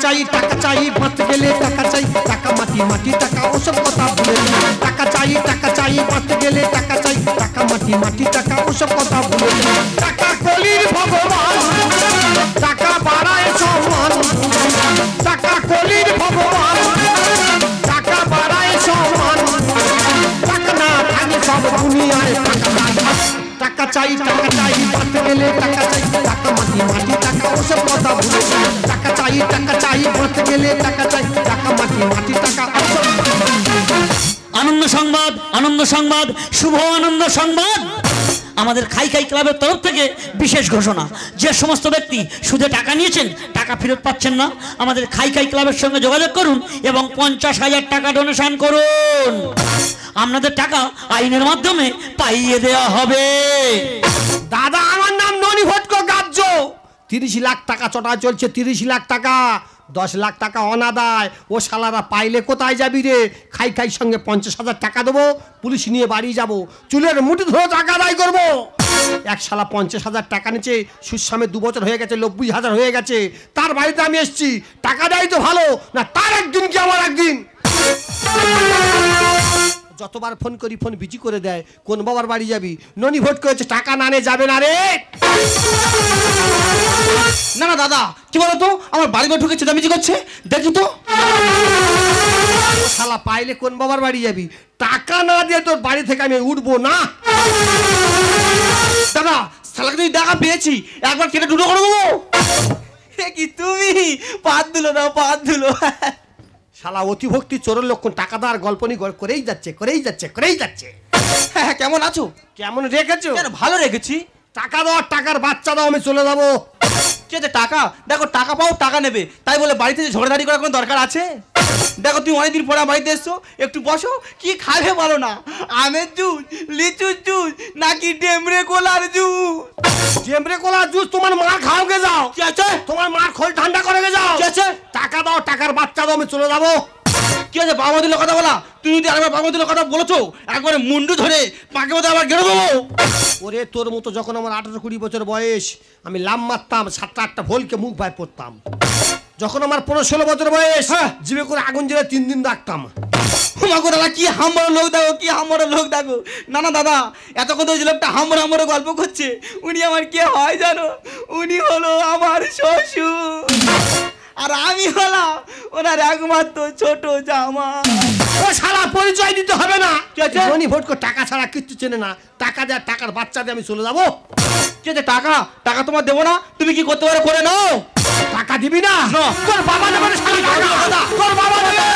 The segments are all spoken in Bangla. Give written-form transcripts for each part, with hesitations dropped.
চাই বাঁচতে গেলে টাকা চাই, টাকা মাটি মাটি টাকা ওসব কথা ভুলে যাও। টাকা চাই বাঁচতে গেলে টাকা চাই, টাকা মাটি মাটি টাকা ওসব কথা ভুলে যাও। টাকা কলির ভগবান, টাকা বাড়ায় সম্মান, টাকা কলির ভগবান, টাকা বাড়ায় সম্মান, টাকা না থাকলে সব দুনিয়ায় টাকা চাই বাঁচতে গেলে টাকা চাই, টাকা মাটি মাটি টাকা ওসব কথা ভুলে যাও। টাকা চাই বাঁচতে গেলে টাকা চাই, টাকা মাটি মাটি টাকা ওসব। আনন্দ সংবাদ, আনন্দ সংবাদ, শুভ আনন্দ সংবাদ। আমাদের খাই খাই ক্লাবের তরফ থেকে বিশেষ ঘোষণা, যে সমস্ত ব্যক্তি সুদে টাকা নিয়েছেন, টাকা ফেরত পাচ্ছেন না, আমাদের খাই খাই ক্লাবের সঙ্গে যোগাযোগ করুন এবং 50,000 টাকা ডোনেশন করুন। আপনাদের টাকা আইনের মাধ্যমে পাইয়ে দেওয়া হবে। দাদা আমার নাম ননি ভট্ট গাজ্য। 30 লাখ টাকা চটা চলছে, 30 লাখ টাকা, 10 লাখ টাকা অনাদায়। ও শালারা পাইলে কোথায় যাবি রে? খাই সঙ্গে 50,000 টাকা দেবো, পুলিশ নিয়ে বাড়ি যাব, চুলের মুঠি ধরে টাকা আদায় করবো। এক শালা 50,000 টাকা নিচে, সুসামে 2 বছর হয়ে গেছে, 90,000 হয়ে গেছে। তার বাড়িতে আমি এসছি, টাকা দেয় তো ভালো না, তার একদিন কি আমার একদিন। যতবার ফোন করি ফোন বিজি করে দেয়। কোন বাবার বাড়ি যাবি? ননি ভোট করেছে, টাকা না নে যাবে না রে। না না দাদা, কি বলতো, আমার বাড়ি ঘর ঢুকে চেঁচামেচি করছে, দেখি তো। শালা পাইলে কোন বাবার বাড়ি যাবি? টাকা না দিয়ে তোর বাড়ি থেকে আমি উঠবো না। দাদা শালাকে যদি টাকা পেয়েছি, একবার কেটে দুটো করে দেবো। কি তুমি পাত দিলো না, পাত দিলো। শালা অতিভক্তি চোরের লক্ষণ, টাকা দেওয়ার গল্প নিয়ে করেই যাচ্ছে। হ্যাঁ, কেমন আছো? কেমন রেখেছো? ভালো রেখেছি। টাকা দাও, টাকার বাচ্চা দাও, আমি চলে যাবো। কি আছে টাকা? দেখো টাকা পাও, টাকা নেবে, তাই বলে বাড়িতে ঝগড়াঝাড়ি করার কোনো দরকার আছে? দেখো তুমি অনেকদিন পরে বাড়িতে এসছো, একটু বসো। কি খাবে বলো না? আমের জুস, লিচুর জুস, নাকি ডেমরে কোলার জুস? ডেমরে কোলার জুস তোমার মা খাও গে যাও। কি আছে? তোমার মার খোল ঠান্ডা করে গে যাও। কি আছে? টাকা দাও, টাকার বাচ্চা দাও, আমি চলে যাবো। কি আছে বাবা দিল কথা বলা? তুমি যদি আরেকবার বাবা দিল কথা বলেছো, একবারে মুন্ডু ধরে পাকে মতো আবার গেড়ে দেবো। ওরে তোর মতো যখন আমার 18-20 বছর বয়স, আমি লাম মারতাম, 7-8টা ভোলকে মুখ ভাই পড়তাম। যখন আমার 15-16 বছর বয়স, জিভে করে আগুন জ্বেলে 3 দিন রাখতাম। দাদা কি হাম্বড় লোক দেখো, কি হাম্বড় লোক দেখো। না না দাদা, এতক্ষণ তো ওই লোকটা হাম্বড় গল্প করছে। উনি আমার কে হয় জানো? উনি হলো আমার শ্বশুর, আর আমি হলাম ওনার একমাত্র ছোট জামা। ও শালা পরিচয় দিতে হবে না। ধনী ভোট করে টাকা ছাড়া কিচ্ছু চেনে না। টাকা দেয়, টাকার বাচ্চা দিয়ে আমি চলে যাবো। কি আছে টাকা? টাকা তোমার দেবো না, তুমি কি করতে পারো করে নাও। টাকা দিবি না? তোর বাবা দেবে না শালা টাকা। তোর বাবা দেবে।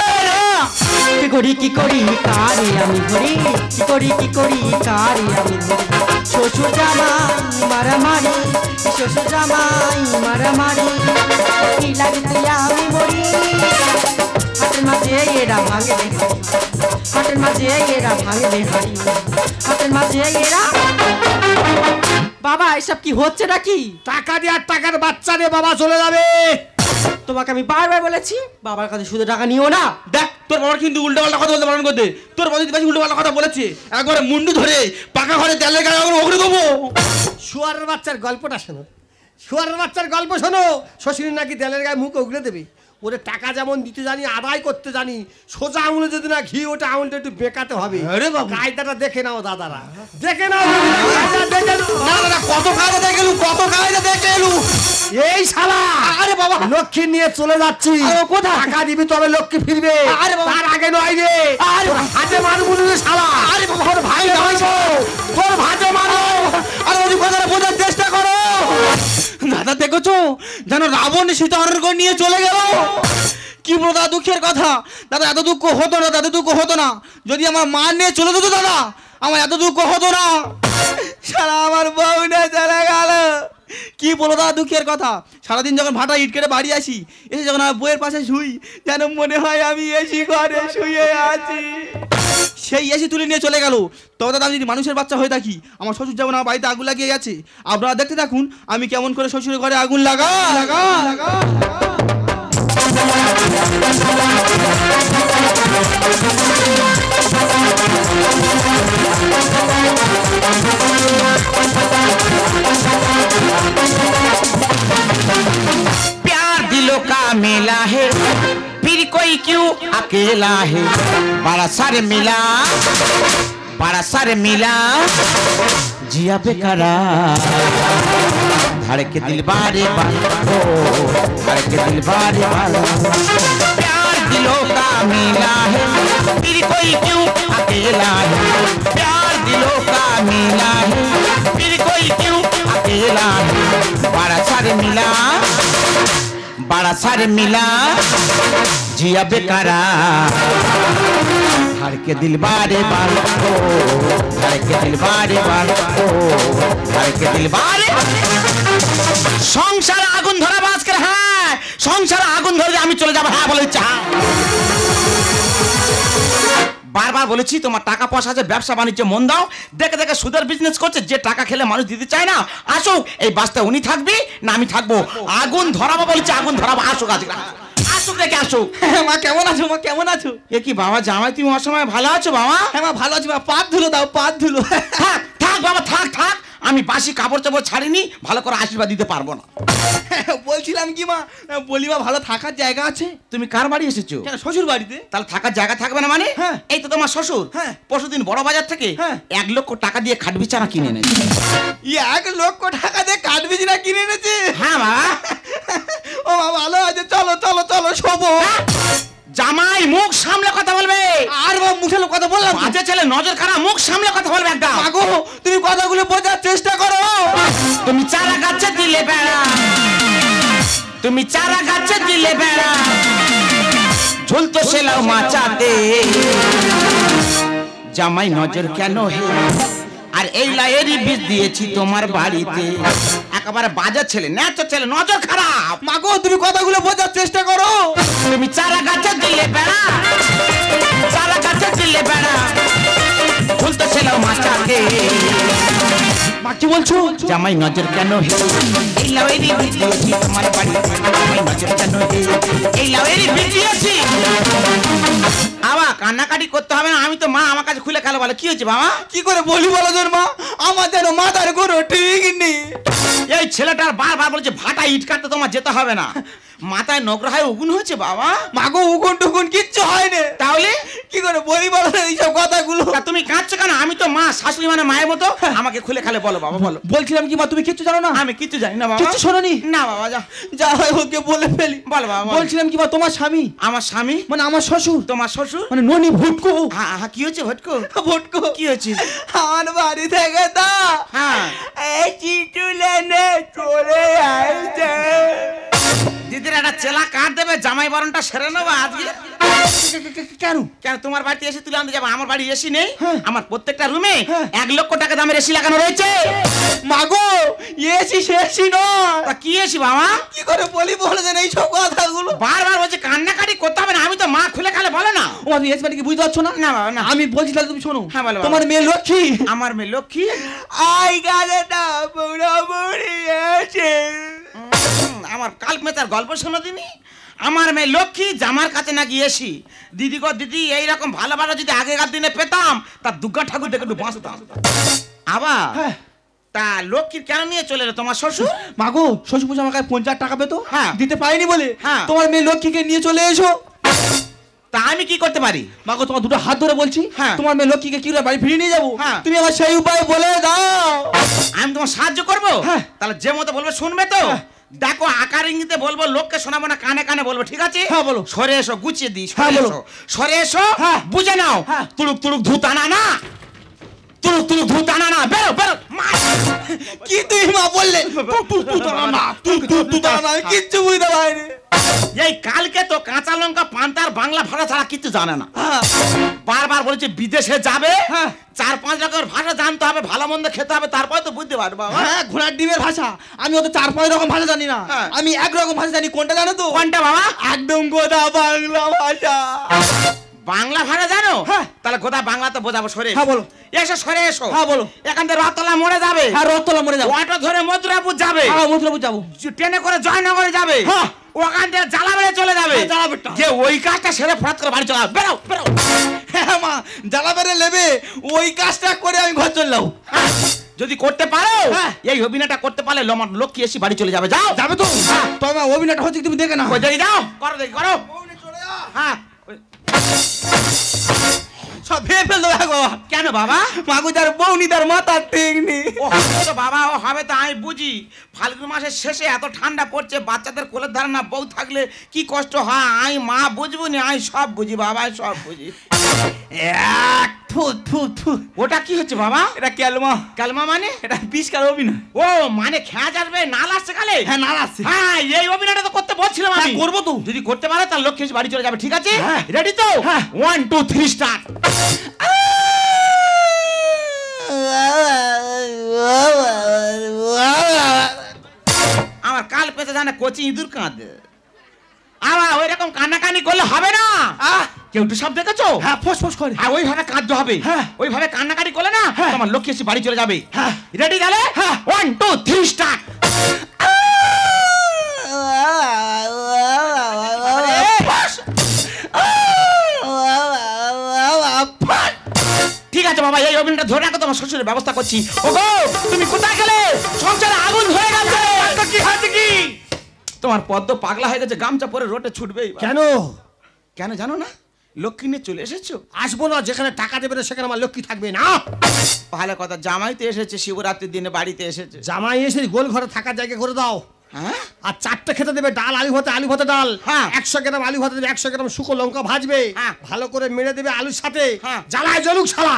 কি করি কারে আমি ধরি, কি করি কারে আমি ধরি। শ্বশুর জামাই মারামারি, শ্বশুর জামাই মারামারি, কি লাগতে আমি মরি। হাটের মাঝে এরা ভাঙে হাড়ি, হাটের মাঝে এরা ভাঙে হাড়ি, হাটের মাঝে এরা। বাবা এসব কি হচ্ছে নাকি? টাকা দিয়ে আর টাকার বাচ্চা দিয়ে বাবা চলে যাবে। তোমাকে আমি বারবার বলেছি বাবার কাছে শুধু টাকা নিও না। দেখ তোর বাবার কিন্তু উল্টোপাল্টা কথা বলতে বারণ করতে। তোর বাবা যদি উল্টোপাল্টা কথা বলেছে, একবারে মুন্ডু ধরে পাকা ঘরে তেলের গায়ে ওগড়ে দেবো। শুয়ারের বাচ্চার গল্পটা শোনো, শুয়ারের বাচ্চার গল্প শোনো। শ্বশুর নাকি তেলের গায়ে মুখ উগড়ে দেবে। ওরে টাকা যেমন দিতে জানি, আদায় করতে জানি, সোজা আঙুলে যদি না ঘি ওটা আঙুলটা একটু বেঁকাতে হবে। কায়দাটা দেখে নাও দাদারা, দেখে নাও। কত কায়দা দেখে এলু, কত কায়দা দেখে এলু। এই শালা, আরে বাবা লক্ষ্মী নিয়ে চলে যাচ্ছি। কোথায়? টাকা দিবি তবে লক্ষ্মী ফিরবে। আরে বাবা, তার আগে নয় রে। আরে হাতে মারবো রে শালা। আরে বাবা, তোর ভাই নয়বো, তোর ভাতে মারো। আরে ওই কথাটা বোঝার চেষ্টা করো। দাদা দেখেছো যেন রাবণ সীতা হরণ করে নিয়ে চলে গেল। কি বলো দাদা, দুঃখের কথা। দাদা এত দুঃখ হতো না, দাদা দুঃখ হতো না যদি আমার মা নিয়ে চলে যেত। দাদা আমার এত দুঃখ হতো না। সারা আমার বউ নিয়ে চলে গেল। কি বলো দাদা দুঃখের কথা। সারাদিন যখন ভাটা ইট কেটে বাড়ি আসি, এসে যখন আমার বইয়ের পাশে শুই, যেন মনে হয় আমি এসি ঘরে শুয়ে আছি। সেই এসি তুলে নিয়ে চলে গেল। তবে দাদা আমি যদি মানুষের বাচ্চা হয়ে থাকি, আমার শ্বশুর যেমন আমার বাড়িতে আগুন লাগিয়ে গেছে, আপনারা দেখতে থাকুন আমি কেমন করে শ্বশুরের ঘরে আগুন লাগা। प्यार दिलों का मेला है, कोई क्यों अकेला है बड़ा सर मिला जिया बेकरार धड़के दिल बारे बार हो धड़के दिल बारे बार प्यार दिलों का मिला है फिर कोई क्यों अकेला है प्यार दिलों का मिला है फिर कोई क्यों अकेला है बड़ा सर मिला जिया बेकरार धड़के दिल बारे बार हो धड़के दिल बारे बार हो धड़के दिल बारे সংসার আগুন ধরা বাজকে হ্যাঁ সংসার আগুন ধরে আমি চলে যাব হ্যাঁ বলে ইচ্ছা বারবার বলেছি তোমার টাকা পয়সা আছে ব্যবসা বাণিজ্য মন দাও দেখে দেখে সুদের বিজনেস করছে যে টাকা খেলে মানুষ দিতে চায় না আসুক এই বাসটা উনি থাকবি না আমি থাকবো আগুন ধরাবো বলেছি আগুন ধরাবো আসুক আজকে আসুক দেখে আসুক মা কেমন আছো মা কেমন আছো এ কি বাবা জামাই তুমি অসময় ভালো আছো বাবা হ্যাঁ মা ভালো আছি মা পাত ধুলো দাও পাত ধুলো থাক থাক বাবা থাক থাক আমি বাসি কাপড় চাপড় ছাড়িনি ভালো করে আশীর্বাদ দিতে পারবো না বলছিলাম কি মা বলি মা ভালো থাকার জায়গা আছে তুমি কার বাড়ি এসেছো কেন শ্বশুর বাড়িতে তাহলে থাকার জায়গা থাকবে না মানে হ্যাঁ। এই তো তোমার শ্বশুর হ্যাঁ। পরশুদিন বড় বাজার থেকে হ্যাঁ। 1 লক্ষ টাকা দিয়ে খাট বিছানা কিনে এনেছে 1 লক্ষ টাকা দিয়ে কাঠ বিছানা কিনে এনেছে হ্যাঁ বাবা ও মা ভালো আছে চলো চলো চলো শোবো জামাই মুখ সামলে কথা বলবে আর মা মুখে কথা বললাম বাজে ছেলে নজর খারাপ মুখ সামলে কথা বলবে একদম মাগো তুমি কথাগুলো বোঝার চেষ্টা করো তুমি চারা গাছে দিলে বেড়া তুমি চারা গাছে দিলে বেড়া ঝুলতো সেলাও মাচাতে জামাই নজর কেন হে আর এই লাইয়েরই বীজ দিয়েছি তোমার বাড়িতে একেবারে বাজে ছেলে ন্যাচো ছেলে নজর খারাপ মাগো তুমি কথাগুলো বোঝার চেষ্টা করো তুমি চারা গাছে দিলে বেড়া চারা গাছে দিলে বেড়া ঝুলতো সেলাও মাচাতে মা কি বলছো জামাই নজর কেন হে এই লাইয়েরই বীজ দিয়েছি তোমার বাড়িতে জামাই নজর কেন হে এই লাইয়েরই বীজ দিয়েছি বাবা কান্নাকাটি করতে হবে না আমি তো মা আমার কাছে খুলে খেলো বলে কি হয়েছে বাবা কি করে বলি বলো তোর মা আমার যেন মাথার কোনো ঠিক নেই এই ছেলেটার বারবার বলছে ভাটা ইট কাটতে তোমার যেতে হবে না মাথায় নগ্রহায় উগুন হয়েছে বাবা মাগো উগুন টুকুন কিচ্ছু হয়নি তাহলে কি করে বলি বলো এইসব কথাগুলো তা তুমি কাঁদছো কেন আমি তো মা শাশুড়ি মানে মায়ের মতো আমাকে খুলে খালে বলো বাবা বলো বলছিলাম কি মা তুমি কিচ্ছু জানো না আমি কিছু জানি না বাবা কিচ্ছু শোনোনি না বাবা যা যা হয় ওকে বলে ফেলি বল বাবা বল। বলছিলাম কি মা তোমার স্বামী আমার স্বামী মানে আমার শ্বশুর তোমার শ্বশুর মানে ননি ভুটকো হ্যাঁ হ্যাঁ কি হয়েছে ভটকো ভুটকো কি হয়েছে আমার বাড়ি থেকে তা হ্যাঁ এই চিঠি লেনে চলে আইছে দিদির একটা চেলা কাট দেবে জামাই বরণটা সেরে নেবো আজকে কেন কেন তোমার বাড়িতে এসে তুলে আনতে যাবো আমার বাড়ি এসি নেই হ্যাঁ। আমার প্রত্যেকটা রুমে হ্যাঁ। 1 লক্ষ টাকা দামের এসি লাগানো রয়েছে মাগো এসি শেষই নয় তা কি এসি বাবা কি করে বলি বলে দেন এইসব কথাগুলো বারবার বলছে কান্নাকাটি করতে হবে না আমি তো মা খুলে খালে বলে না ও তুমি এসি মানে কি বুঝতে পারছো না না বাবা না আমি বলছি তাহলে তুমি শোনো হ্যাঁ, বলো, বলো। তোমার মেয়ে লক্ষ্মী আমার মেয়ে লক্ষ্মী আই গালে না বুড়ো বুড়ি এসে আমার কাল মেতার গল্প শোনো দিনি আমার মেয়ে লক্ষ্মী জামার কাছে নাকি এসি দিদি গো দিদি এইরকম ভালো ভালো যদি আগেকার দিনে পেতাম তার দুর্গা ঠাকুর দেখে একটু বাঁচতাম আবার হ্যাঁ তা লক্ষ্মীর কেন নিয়ে চলে এলো তোমার শ্বশুর মাগো শ্বশুর পুজো আমার কাছে 50 টাকা পেতো হ্যাঁ। দিতে পারিনি বলে হ্যাঁ। তোমার মেয়ে লক্ষ্মীকে নিয়ে চলে এসো তা আমি কি করতে পারি মাগো তোমার দুটো হাত ধরে বলছি হ্যাঁ। তোমার মেয়ে লক্ষ্মীকে কি করে বাড়ি ফিরিয়ে নিয়ে যাবো হ্যাঁ। তুমি আমার সেই উপায় বলে দাও আমি তোমার সাহায্য করবো হ্যাঁ। তাহলে যে মতো বলবে শুনবে তো হ্যাঁ। দেখো আকার ইঙ্গিতে বলবো লোককে শোনাবো না কানে কানে বলবো ঠিক আছে হ্যাঁ, বলো। সরে এসো গুছিয়ে দিই হ্যাঁ, সরে বলো। এসো সরে এসো হ্যাঁ। বুঝে নাও হ্যাঁ। তুলুক তুলুক ধুতানা না তুলুক তুলুক ধুতানা না বেরো বেরো মার। কি তুই মা বললে কিচ্ছু বুঝতে পারিনি এই কালকে তো কাঁচা লঙ্কা পান্তার বাংলা ভাষা ছাড়া কিছু জানে না হ্যাঁ। বারবার বলেছে বিদেশে যাবে হ্যাঁ। 4-5 রকমের ভাষা জানতে হবে ভালো মন্দ খেতে হবে তারপরে তো বুঝতে পারবে বাবা হ্যাঁ ঘোড়ার ডিমের ভাষা আমি অত 4-5 রকম ভাষা জানি না হ্যাঁ। আমি এক রকম ভাষা জানি কোনটা জানো তো কোনটা বাবা একদম গোদা বাংলা ভাষা বাংলা ভাষা জানো হ্যাঁ। তাহলে গোদা বাংলা তো বোঝাবো সরে হ্যাঁ, বলো। এসো সরে এসো হ্যাঁ, বলো। এখান থেকে রতলা মরে যাবে হ্যাঁ রতলা মরে যাবো অটো ধরে মথুরাপুর যাবে হ্যাঁ মথুরাপুর যাবো ট্রেনে করে জয়নগরে যাবে হ্যাঁ। ওখান থেকে জালাবেড়ে চলে যাবে হ্যাঁ, জালাবেড়টা। যে ওই কাজটা সেরে ফরাত করে বাড়ি চলে যাবে। বেরো বেরো হ্যাঁ মা জ্বালা বেড়ে নেবে ওই কাজটা করে আমি ঘর চললাম হ্যাঁ, যদি করতে পারো হ্যাঁ। এই অভিনয়টা করতে পারলে আমার লক্ষ্মী এসে বাড়ি চলে যাবে যাও যাবে তো হ্যাঁ। তবে অভিনয়টা হচ্ছে তুমি দেখে না কই দেখি যাও করো দেখি করো চলে যা হ্যাঁ সব ভেবে ফেললো বাবা। কেন বাবা? মাগুদার বউনি তার মাথা ঠিক নেই। ও হবে তো বাবা, ও হবে তো, আমি বুঝি। ফাল্গুন মাসের শেষে এত ঠান্ডা পড়ছে, বাচ্চাদের কোলের ধারে না বউ থাকলে কি কষ্ট হয়, আমি মা বুঝবো না, আমি সব বুঝি বাবা, সব বুঝি। ওটা কি হচ্ছে বাবা? এটা ক্যালমা। কালমা মানে? এটা বিষ্কার অভিনয়। ও মানে খেঁচ আসবে, নাল আসছে কালে? হ্যাঁ নাল আসছে। হ্যাঁ, এই অভিনয়টা তো করতে বলছিলাম আমি। হ্যাঁ, করবো তো। যদি করতে পারে তাহলে লক্ষ্মী এসে বাড়ি চলে যাবে, ঠিক আছে? হ্যাঁ। রেডি তো? হ্যাঁ। 1 2 3 স্টার্ট। আমার কাল পেতে জানে কচি ইঁদুর কাঁদে। আবার ওই রকম কান্নাকানি করলে হবে না। কেউ একটু সব দেখেছো? হ্যাঁ ফোস ফোস করে। হ্যাঁ, ওইভাবে কাঁদতে হবে। হ্যাঁ। ওইভাবে কান্নাকাটি করলে না হ্যাঁ। তোমার লক্ষ্মী এসে বাড়ি চলে যাবে। হ্যাঁ। রেডি তাহলে? হ্যাঁ। 1 2 3 স্টার্ট। ঠিক আছে বাবা, এই অভিনয়টা ধরে রাখো, তোমার শ্বশুরের ব্যবস্থা করছি। ওগো, তুমি কোথায় গেলে? সংসারে আগুন ধরে গেছে। কি হয়েছে কি? তোমার পদ্ম পাগলা হয়ে গেছে, গামছা পরে রোটে ছুটবেই। কেন? কেন জানো না? লক্ষ্মী নিয়ে চলে এসেছো। আসবো না, যেখানে টাকা দেবে না সেখানে আমার লক্ষ্মী থাকবে না। ভালো কথা, জামাই তো এসেছে, শিবরাত্রির দিনে বাড়িতে এসেছে। জামাই এসে গোল ঘরে থাকার জায়গা করে দাও। হ্যাঁ, আর 4টে খেতে দেবে ডাল, আলু ভাতে ডাল। হ্যাঁ। 100 গ্রাম আলু ভাতে দেবে, 100 গ্রাম শুকনো লঙ্কা ভাজবে, হ্যাঁ। ভালো করে মেরে দেবে আলুর সাথে। হ্যাঁ। জ্বালায় জ্বলুক শালা।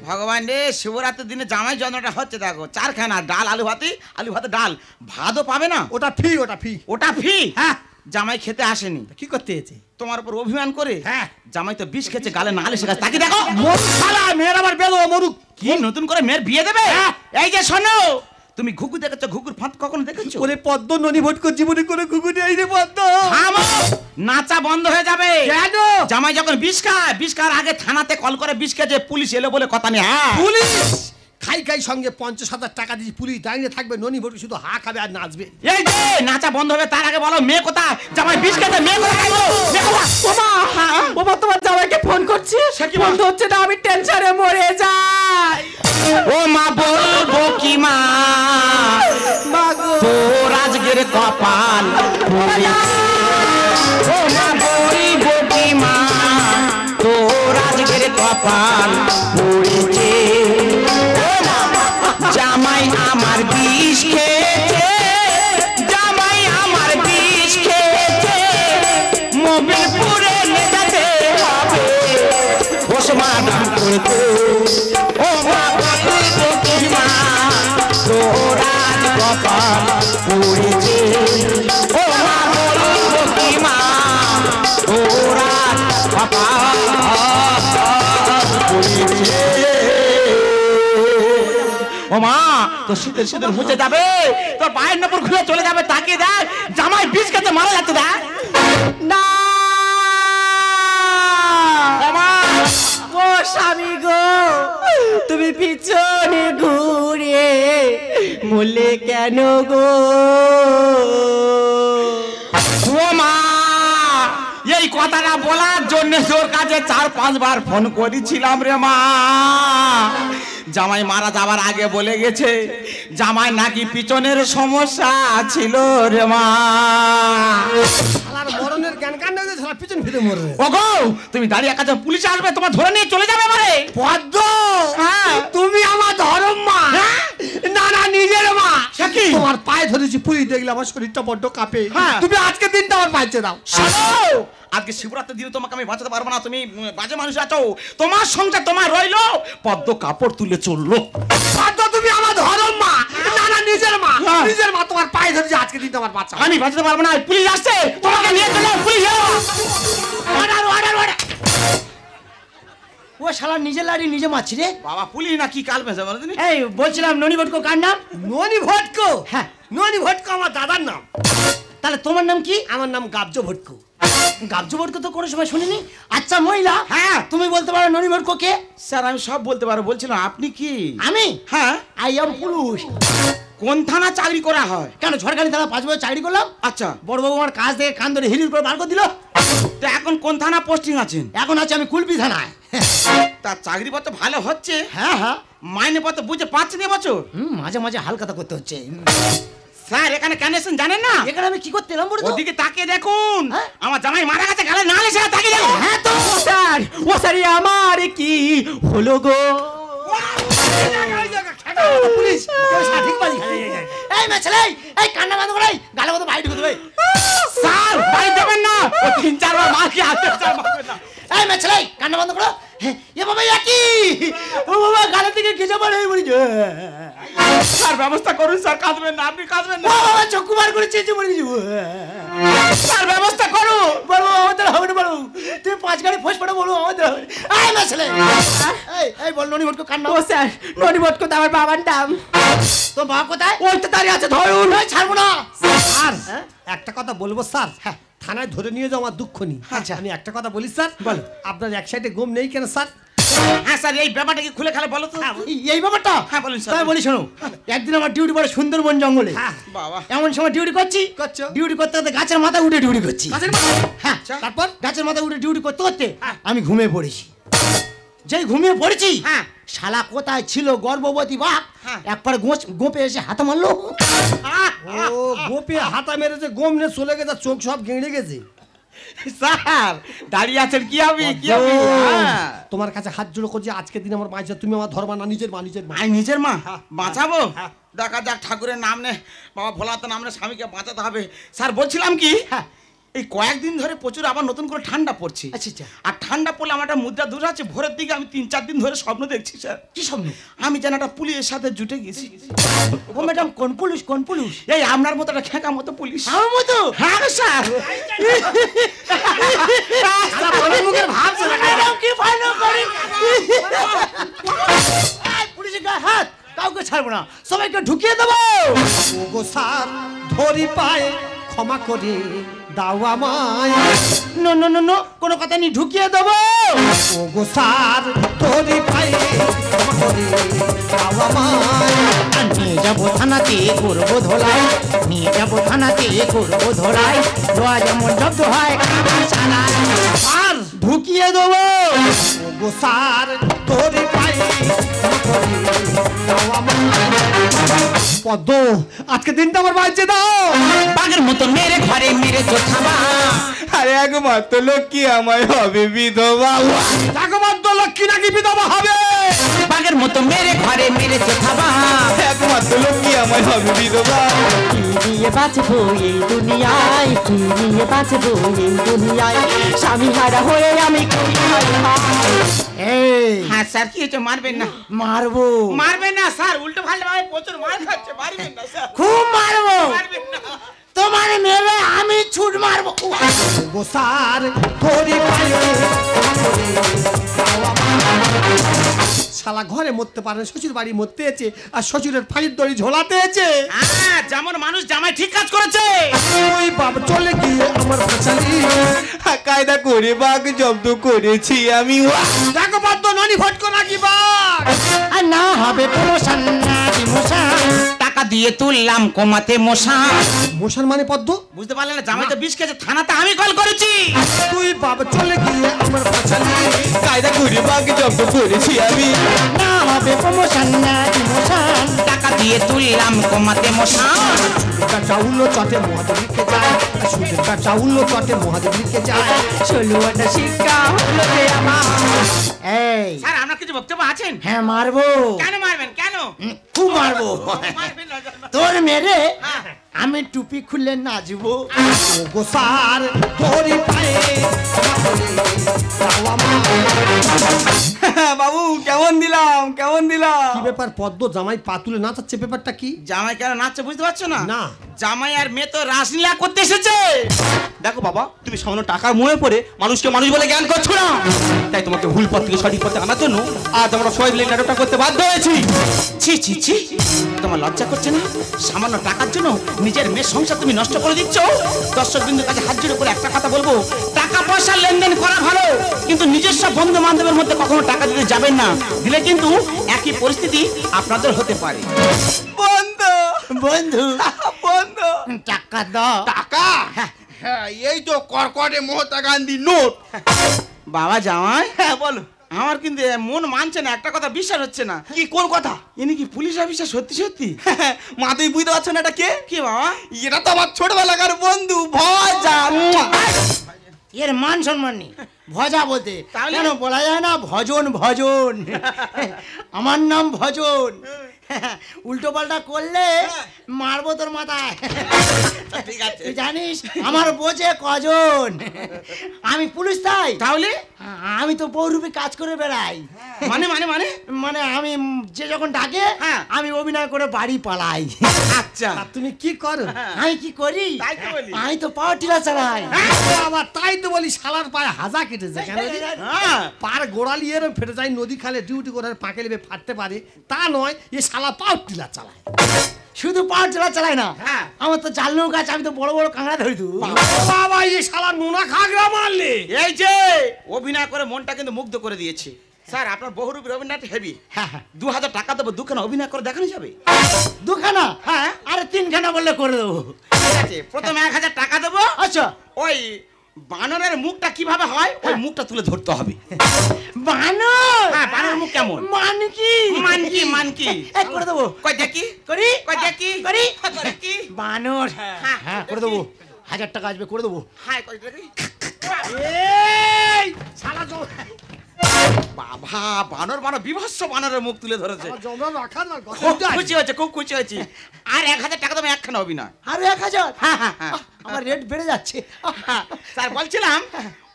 ভগবান রে, শিবরাত্রির দিনে জামাই যন্ত্রটা হচ্ছে দেখো, 4 খানা ডাল, আলু ভাতে ডাল, ভাতও পাবে না। ওটা ফি, ওটা ফি। ওটা ফি? হ্যাঁ। জামাই খেতে আসেনি, কি করতে এসেছে? তোমার উপর অভিমান করে। হ্যাঁ। জামাই তো বিষ খেয়েছে, গালে নাল এসে গেছে, তাকে দেখো। মরুক শালা, মেয়ের আবার বেদো মরুক। কি নতুন করে মেয়ের বিয়ে দেবে? হ্যাঁ। এই যে শোনো, তুমি ঘুঘু দেখেছো? ঘুঘুর ফাঁদ কখনো দেখেছো? ওরে পদ্ম ননি ভটকো জীবনে করে ঘুঘু নেই রে পদ্ম। থামো, নাচা বন্ধ হয়ে যাবে। কেন? জামাই যখন বিষ খাওয়ার আগে থানাতে কল করে বিষ খেয়েছে, পুলিশ এলো বলে কথা নেই। হ্যাঁ, পুলিশ খাই সঙ্গে 50,000 টাকা দিয়েছি, পুলিশ দাঁড়িয়ে থাকবে, ননি ভটকো শুধু হা খাবে আর নাচবে। এই যে নাচা বন্ধ হবে তার আগে বলো মেয়ে কোথায়? জামাই বিষ খেয়েছে, মেয়ে কোথায়? মেয়ে কোথায়? ওমা তোমার জামাইকে ফোন করছি, ফোন তো হচ্ছে না, আমি টেনশনে মরে যাই। ও মা, বলবো কি মা, মাগো তোর আজকের কপাল পুড়েছে। ও মা, বলবো কি মা, তোর আজকের কপাল পুড়েছে। ও মা, জামাই আমার বিষ খেয়েছে, জামাই আমার বিষ খেয়েছে, মোবিল পুরে নেজাতে হবে, ওসমান করতে। ও মা, বলবো কি মা, তোর আজ কপাল পুড়েছে। ও মা, বলবো কি মা, তোর আজ কপাল পুড়েছে। ও মা, তোর শীতের শীতের মুছে যাবে, তোর পায়ের নপুর খুলে চলে যাবে, তাকে দেখ জামাই বিষ খেতে মারা যাচ্ছে। দেখ না, ও মা, ও স্বামী গো, তুমি পিছনে ঘুরে মরলে কেন গো? ও মা, এই কথাটা বলার জন্য তোর কাছে 4-5 বার ফোন করেছিলাম রে মা। জামাই মারা যাবার আগে বলে গেছে জামাই নাকি পিছনের সমস্যা ছিল রে মা। শালার মরণের জ্ঞান কাণ্ড হয়েছে, শালা পিছন ফিরে মরবে। ওগো, তুমি দাঁড়িয়ে কাছে পুলিশ আসবে, তোমার ধরে নিয়ে চলে যাবে এবারে। পদ্ম, হ্যাঁ। তুমি আমার ধরম মা। হ্যাঁ? না না, নিজের মা। সে কি? তোমার পায়ে ধরেছি, পুলিশ দেখলে আমার শরীরটা বড্ড কাঁপে। হ্যাঁ। তুমি আজকে দিনটা আমার পাইছে দাও। শোনো, আজকে শিবরাত্রির দিনে তোমাকে আমি বাঁচাতে পারবো না, তুমি বাজে মানুষ আছো, তোমার সংসার তোমার রইলো, পদ্ম কাপড় তুলে চললো। পদ্ম, তুমি আমার ধরম মা। না না, নিজের মা। হ্যাঁ। নিজের মা, তোমার পায়ে ধরেছি, আজকে দিনটা আমার বাঁচা। আমি বাঁচাতে পারবো না, পুলিশ আসছে, তোমাকে নিয়ে চলো, পুলিশ এলো। Order order order. ও শালা নিজের লাড়ি নিজে মারছি রে। বাবা, পুলিশ না কি কাল ভেসে বলো তুমি? এই বলছিলাম ননি ভটকো কার নাম? ননি ভটকো? হ্যাঁ। ননি ভটকো আমার দাদার নাম। তাহলে তোমার নাম কি? আমার নাম গাবজ ভটকো। গাবজু ভটকো তো কোনো সময় শুনিনি। আচ্ছা মহিলা, হ্যাঁ। তুমি বলতে পারো ননি ভটকো কে? স্যার, আমি সব বলতে পারবো, বলছিলাম আপনি কি? আমি? হ্যাঁ। I am police. কোন থানা চাকরি করা হয়? কেন, ঝড়খালি থানা 5 বছর চাকরি করলাম। আচ্ছা, বড়বাবু আমার কাজ থেকে কান ধরে হিরির করে বার করে দিল। তো এখন কোন থানা পোস্টিং আছেন? এখন আছে আমি কুলপি থানায়। তার চাকরি পত্র ভালো হচ্ছে? হ্যাঁ হ্যাঁ। মাইনে পত্র বুঝে পাচ্ছেন এবছর? মাঝে মাঝে হালকাতা করতে হচ্ছে। স্যার এখানে কেন এসেছেন জানেন না? এখানে আমি কি করতে এলাম বলো তো? ওদিকে তাকিয়ে দেখুন, হ্যাঁ? আমার জামাই মারা গেছে, গালে না লেসে তাকিয়ে দেখুন। হ্যাঁ তো স্যার, ও স্যার আমার কি হলো গো? পুলিশ সঠিক বাজি। এই মেছেলে, এই কান্না বন্ধ করে, গালে মতো বাইরে ঢুকে দেবে। স্যার বাড়ি দেবেন না, ও 3-4 বার মাকে হাতে স্যার মারবেন না। এই মেছেলে, কান্না বন্ধ করো। এ বাবা কি? ও বাবা গালে থেকে কি যাবে এই বলি। স্যার ব্যবস্থা করুন স্যার, কাঁদবেন না, আপনি কাঁদবেন ও না। বাবা চক্ষু বার করে চেঁচে মরে গেছি। স্যার ব্যবস্থা করুন। বলো আমাদের হবে না, বলো তুমি 5 গাড়ি ফোঁস পড়ে বলো আমাদের হবে। এই মেছেলে, এই বল ননি ভটকো কান্না। ও স্যার, ননি ভটকো তো আমার বাবার নাম। তোর বাবা কোথায়? ওই তো দাঁড়িয়ে আছে, ধরুন। ওই ছাড়বো না। স্যার একটা কথা বলবো স্যার, থানায় ধরে নিয়ে যাও আমার দুঃখ নেই। আচ্ছা। আমি একটা কথা বলি স্যার, বলো আপনার এক সাইডে ঘুম নেই কেন স্যার? হ্যাঁ স্যার, এই ব্যাপারটা কি খুলে খালে বলো তো। এই ব্যাপারটা? হ্যাঁ, বলুন স্যার। তাই বলি শোনো, একদিন আমার ডিউটি পড়ে সুন্দরবন জঙ্গলে। বাবা, এমন সময় ডিউটি করছি, ডিউটি করতে করতে গাছের মাথায় উঠে ডিউটি করছি। হ্যাঁ, তারপর গাছের মাথায় উঠে ডিউটি করতে করতে আমি ঘুমিয়ে পড়েছি। যেই ঘুমিয়ে পড়েছি, হ্যাঁ। শালা কোথায় ছিল গর্ভবতী বাপ, হ্যাঁ। একবার গোপে এসে হাত মারলো। ও গোপে হাতা মেরেছে, গম নিয়ে চলে গেছে, চোখ সব গেঁড়ে গেছে। স্যার দাঁড়িয়ে আছেন কি হবে কি হবে? হ্যাঁ। তোমার কাছে হাত জোড়ো করছি, আজকের দিন আমার মাইছে, তুমি আমার ধর্মা না, নিজের মা, নিজের মা। আই নিজের মা বাঁচাবো, দেখা যাক ঠাকুরের নাম নে, বাবা ভোলাতে নাম নে, স্বামীকে বাঁচাতে হবে। স্যার বলছিলাম কি, এই কয়েকদিন ধরে প্রচুর আবার নতুন করে ঠান্ডা পড়ছে। আচ্ছা। আর ঠান্ডা পড়লে আমার একটা মুদ্রা দূর আছে, ভোরের দিকে আমি 3-4 দিন ধরে স্বপ্ন দেখছি স্যার। কি স্বপ্ন? আমি যেন একটা পুলিশের সাথে জুটে গেছি। ও ম্যাডাম, কোন পুলিশ? কোন পুলিশ? এই আপনার মতো একটা খেঁকা মতো পুলিশ। আমার মতো? হ্যাঁ গো স্যার। মুখের ভাব ছিল ম্যাডাম, কি ফাইন করি। পুলিশের গায়ে হাত, কাউকে ছাড়বো না, সবাইকে ঢুকিয়ে দেবো। ও গো স্যার, ধরি পায়ে ক্ষমা করে দাও আমায়। নো নো নো নো, কোনো কথা নেই, ঢুকিয়ে দেবো। ও গো স্যার, ধরি পায়ে ক্ষমা করে দাও আমায়। নিয়ে যাবো থানাতে, করবো ধোলাই, নিয়ে যাবো থানাতে, করবো ধোলাই, ধোয়া যেমন জব্দ হয় আর ঢুকিয়ে দেবো। ও গো স্যার, ধরি পায়ে ক্ষমা করে দাও আমায়। পদ্ম, আজকে দিনটা আমার বাঁচে দাও। বাঘের মতো মেরে ঘরে মেরে চোখাবা, আরে একমাত্র লক্ষ্মী আমায় হবে বিধবা। একমাত্র লক্ষ্মী নাকি বিধবা হবে? বাঘের মতো মেরে ঘরে মেরে চোখাবা, একমাত্র লক্ষ্মী আমায় হবে বিধবা। কি নিয়ে বাঁচবো এই দুনিয়ায়, কি নিয়ে বাঁচবো এই দুনিয়ায়, স্বামী হারা হয়ে আমি করি হায় হায়। এই হ্যাঁ স্যার, কি হয়েছে? মারবেন না, মারবো, মারবেন না স্যার, উল্টো পাল্টা ভাবে প্রচুর মার খাচ্ছে, মারবেন না স্যার, খুব মারবো, মারবেন না। তোমার মেরে আমি ছুট মারবো। ও গো স্যার, ধরি পায়ে ক্ষমা করে দাও আমায়। শালা ঘরে মরতে পারে, শ্বশুর বাড়ি মরতে এসে, আর শ্বশুরের ফাঁড়ির দড়ি ঝোলাতে এসে। হ্যাঁ, যেমন মানুষ জামাই ঠিক কাজ করেছে। ওই বাপ চলে গিয়ে আমার ফাঁসালি। কায়দা করে বাঘ জব্দ করেছি আমি। দেখো পদ্ম, ননি ভটকো নাকি বাঘ? আর না হবে প্রমোশন, না ডিমোশন, টাকা দিয়ে তুললাম কমাতে মশা। মোশন মানে পদ্ম? বুঝতে পারলেন না? জামাই তো বিষ খেয়েছে, থানাতে আমি কল করেছি। তুই বাপ চলে গিয়ে আমার ফাঁসালি। কায়দা করে বাঘ জব্দ করেছি আমি। না হবে প্রমোশন, না ডিমোশন, টাকা দিয়ে তুললাম কমাতে মশা। সুদেরটা চাউল চটে মহাদেব লিখে যায়, সুদেরটা চাউল চটে মহাদেব লিখে যায়। 16টা শিক্ষা হলো যে আমার। এই স্যার, আপনার কিছু বক্তব্য আছেন? হ্যাঁ মারবো, কেন মারবেন? কেন খুব মারবো। মারবেন না? তোর মেরে আমি টুপি খুলে নাচবো। ও গো স্যার, ধরি পায়ে ক্ষমা করে দাও আমায়। বাবু কেমন দিলাম, কেমন দিলাম? কি ব্যাপার পদ্ম, জামাই পা তুলে নাচাচ্ছে, ব্যাপারটা কি? জামাই কেন নাচছে বুঝতে পারছো না? না। জামাই আর মেয়ে তো রাসলীলা করতে এসেছে। দেখো বাবা, তুমি সামান্য টাকার মোহে পড়ে মানুষকে মানুষ বলে জ্ঞান করছো না, তাই তোমাকে ভুল পথ থেকে সঠিক পথে আনার জন্য আজ আমরা সবাই মিলে নাটকটা করতে বাধ্য হয়েছি। ছি ছি ছি, তোমার লজ্জা করছে না? সামান্য টাকার জন্য নিজের মেয়ের সংসার তুমি নষ্ট করে দিচ্ছ। দর্শক বিন্দুর কাছে হাত জোড় করে একটা কথা বলবো, টাকা পয়সা লেনদেন করা ভালো, কিন্তু নিজস্ব বন্ধু বান্ধবের মধ্যে কখনো টাকা দিতে যাবেন না, দিলে কিন্তু একই পরিস্থিতি আপনাদের হতে পারে। বন্ধু, বন্ধু বন্ধু, টাকা দাও। টাকা? হ্যাঁ, এই তো কড়কড়ে মহাত্মা গান্ধী নোট। বাবা জামাই, হ্যাঁ বলো। আমার কিন্তু মন মানছে না, একটা কথা বিশ্বাস হচ্ছে না। কি কোন কথা? ইনি কি পুলিশ অফিসার সত্যি সত্যি? মা তুই বুঝতে পারছো না এটা কে? কি বাবা? এটা তো আমার ছোটবেলাকার বন্ধু ভজা। এর মান সম্মান নেই ভজা বলতে, কেন বলা যায় না ভজন ভজন? আমার নাম ভজন, উল্টো পাল্টা করলে মারবো তোর মাথায়। ঠিক আছে, তুই জানিস আমার বোঝে কজন? আমি পুলিশ তাই, তাহলে আমি তো বহুরূপী কাজ করে বেড়াই। মানে মানে মানে মানে আমি যে যখন ডাকে আমি অভিনয় করে বাড়ি পালাই। আচ্ছা তুমি কি করো? আমি কি করি? তাই তো বলি। আমি তো পাওয়ার টিলার চালাই। আবার তাই তো বলি, শালার পায়ে হাজা কেটেছে কেন? পার গোড়ালি এর ফেটে যায়, নদী খালে ডিউটি করে পাকে লেবে ফাটতে পারে তা নয়, এ শালা পাও টিলা চালায়। শুধু পাওয়ার টিলার চালাই না, আমার তো জাল নৌকা আছে, আমি তো বড় বড় কাঁকড়া ধরি। তো বাবা এই শালা নোনা খাগড়া মারলে। এই যে অভিনয় করে মনটা কিন্তু মুগ্ধ করে দিয়েছে। স্যার আপনার বহুরূপীর অভিনয়টা হেভি। 2000 টাকা দেবো, দুখানা অভিনয় করে দেখানো যাবে। দুখানা? হ্যাঁ, আরে তিনখানা বললে করে দেবো। ঠিক আছে, প্রথমে 1000 টাকা দেবো। আচ্ছা, ওই বানরের মুখটা কিভাবে হয় ওই মুখটা তুলে ধরতে হবে। বানর? হ্যাঁ, বানরের মুখ কেমন? মানকি মানকি মানকি করে দেবো। কই দেখি, করি কই দেখি, করি করে কি? বানর? হ্যাঁ করে দেবো, 1000 টাকা আসবে, করে দেবো। হ্যাঁ কই দেখি। এই শালা বাবা বানর বানর বিভৎস বানরের মুখ তুলে ধরেছে। জমা রাখা না, খুব খুশি হয়েছে, খুব খুশি হয়েছি। আর 1000 টাকা দেবো একখানা অভিনয়। আরে 1000? হ্যাঁ হ্যাঁ হ্যাঁ। আমার রেট বেড়ে যাচ্ছে। স্যার বলছিলাম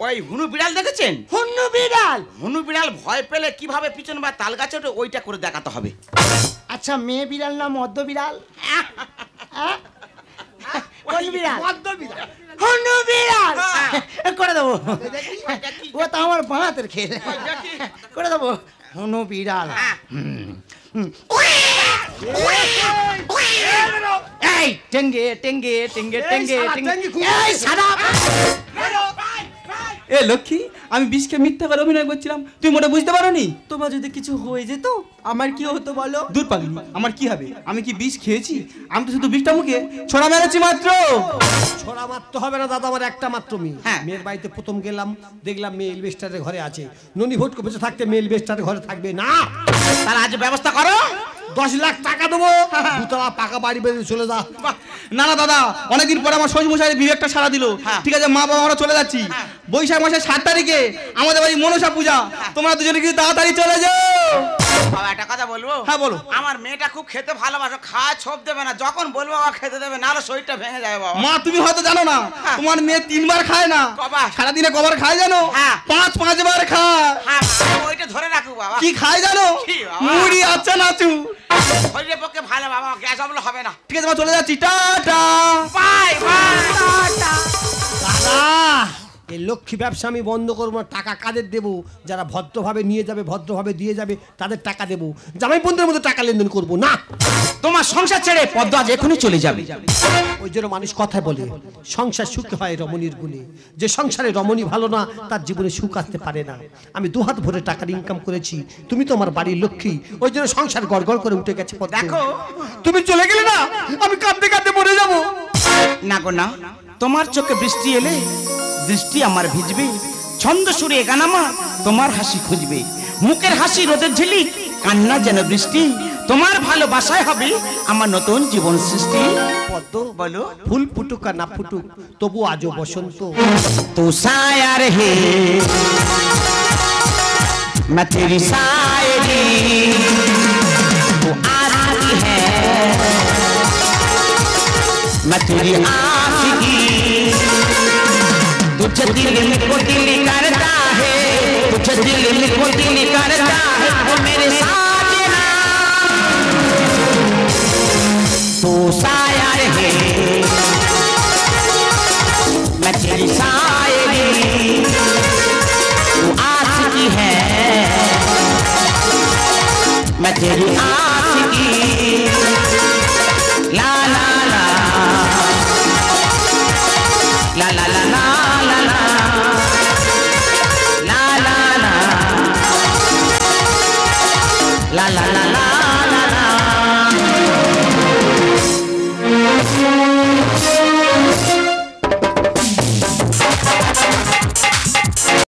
ওই হুনু বিড়াল দেখেছেন? হন্নু বিড়াল? হুনু বিড়াল ভয় পেলে কিভাবে পিছন বা তাল গাছে ওঠে ওইটা করে দেখাতে হবে। আচ্ছা, মেয়ে বিড়াল না মদ্য বিড়াল? কোন বিড়াল? মদ্য বিড়াল। হন্নু বিড়াল করে দেবো। ও তো আমার বাঁহাতের খেল। করে দেবো হনু বিড়াল। এই টেঙ্গে টেঙ্গে টেঙ্গে টেঙ্গে এই সাদা। এ লক্ষ্মী, আমি বিষকে মিথ্যা করে অভিনয় করছিলাম, তুই মোটা বুঝতে পারোনি? তোমার যদি কিছু হয়ে যেত আমার কি হতো বলো? দূর পাগলি, আমার কি হবে? আমি কি বিষ খেয়েছি? আমি তো শুধু বিষটা মুখে ছোড়া মেরেছি মাত্র। ছড়া মারতে হবে না দাদা, আমার একটা মাত্র মেয়ে। হ্যাঁ। মেয়ের বাড়িতে প্রথম গেলাম, দেখলাম মেয়ে এলবেস্টারের ঘরে আছে। ননি ভোট বেঁচে থাকতে মেয়ে এলবেস্টারের ঘরে থাকবে না। তাহলে আজ ব্যবস্থা করো। 10 লাখ টাকা দেবো, দুতলা পাকা বাড়ি বেঁধে চলে যা। না না দাদা, অনেকদিন পরে আমার শ্বশুর মশাই বিবেকটা সারা দিল। ঠিক আছে মা বাবা আমরা চলে যাচ্ছি। বৈশাখ মাসের 7 তারিখে আমাদের বাড়ি মনসা পূজা, তোমরা দুজনে কিন্তু তাড়াতাড়ি চলে যাও। বাবা একটা কথা বলবো? হ্যাঁ বলো। আমার মেয়েটা খুব খেতে ভালোবাসে, খাওয়া ছোপ দেবে না, যখন বলবো বাবা খেতে দেবে, নাহলে শরীরটা ভেঙে যাবে। বাবা মা তুমি হয়তো জানো না, তোমার মেয়ে 3 বার খায় না। কবার? সারাদিনে কবার খায় জানো? 5 বার খায়। ওইটা ধরে রাখো বাবা। কি খায় জানো? মুড়ি আচ্ছা নাচু, শরীরের পক্ষে ভালো বাবা, গ্যাস অম্ল হবে না। ঠিক আছে মা চলে যাচ্ছি, টাটা বাই বাই টাটা। দাদা এই লক্ষ্মী ব্যবসা আমি বন্ধ করবো না। টাকা কাদের দেবো? যারা ভদ্রভাবে নিয়ে যাবে, ভদ্রভাবে দিয়ে যাবে, তাদের টাকা দেবো। জামাই বন্ধুর মধ্যে টাকা লেনদেন করবো না। তোমার সংসার ছেড়ে পদ্ম আজ এখনই চলে যাবে। ওই জন্য মানুষ কথা বলে সংসার সুখ হয় রমণীর গুণে। যে সংসারে রমণী ভালো না তার জীবনে সুখ আসতে পারে না। আমি 2 হাত ভরে টাকার ইনকাম করেছি, তুমি তো আমার বাড়ির লক্ষ্মী, ওই জন্য সংসার গড়গড় করে উঠে গেছে। দেখো তুমি চলে গেলে না আমি কাঁদতে কাঁদতে মরে যাবো। না গো না, তোমার চোখে বৃষ্টি এলে দৃষ্টি আমার ভিজবে, ছন্দ সুরে গানামা তোমার হাসি খুঁজবে, মুখের হাসি রোদের ঝিলিক, কান্না যেন বৃষ্টি, তোমার ভালোবাসায় হবে আমার নতুন জীবন সৃষ্টি। পদ্ম বলো। ফুল ফুটুক আর না ফুটুক তবু আজও বসন্ত। তো সায়ার হে मैं तेरी शायरी तू आती है, मैं तेरी आशिकी, तुझे दिल में को दिल करता है, तुझे दिल में को दिल करता है, वो मेरे साजना तू शायर है, मैं तेरी शायरी तू आशिकी है, मैं तेरी आशिकी ला ला ला ला ला ला ला ला ला ला ला ला ला ला ला ला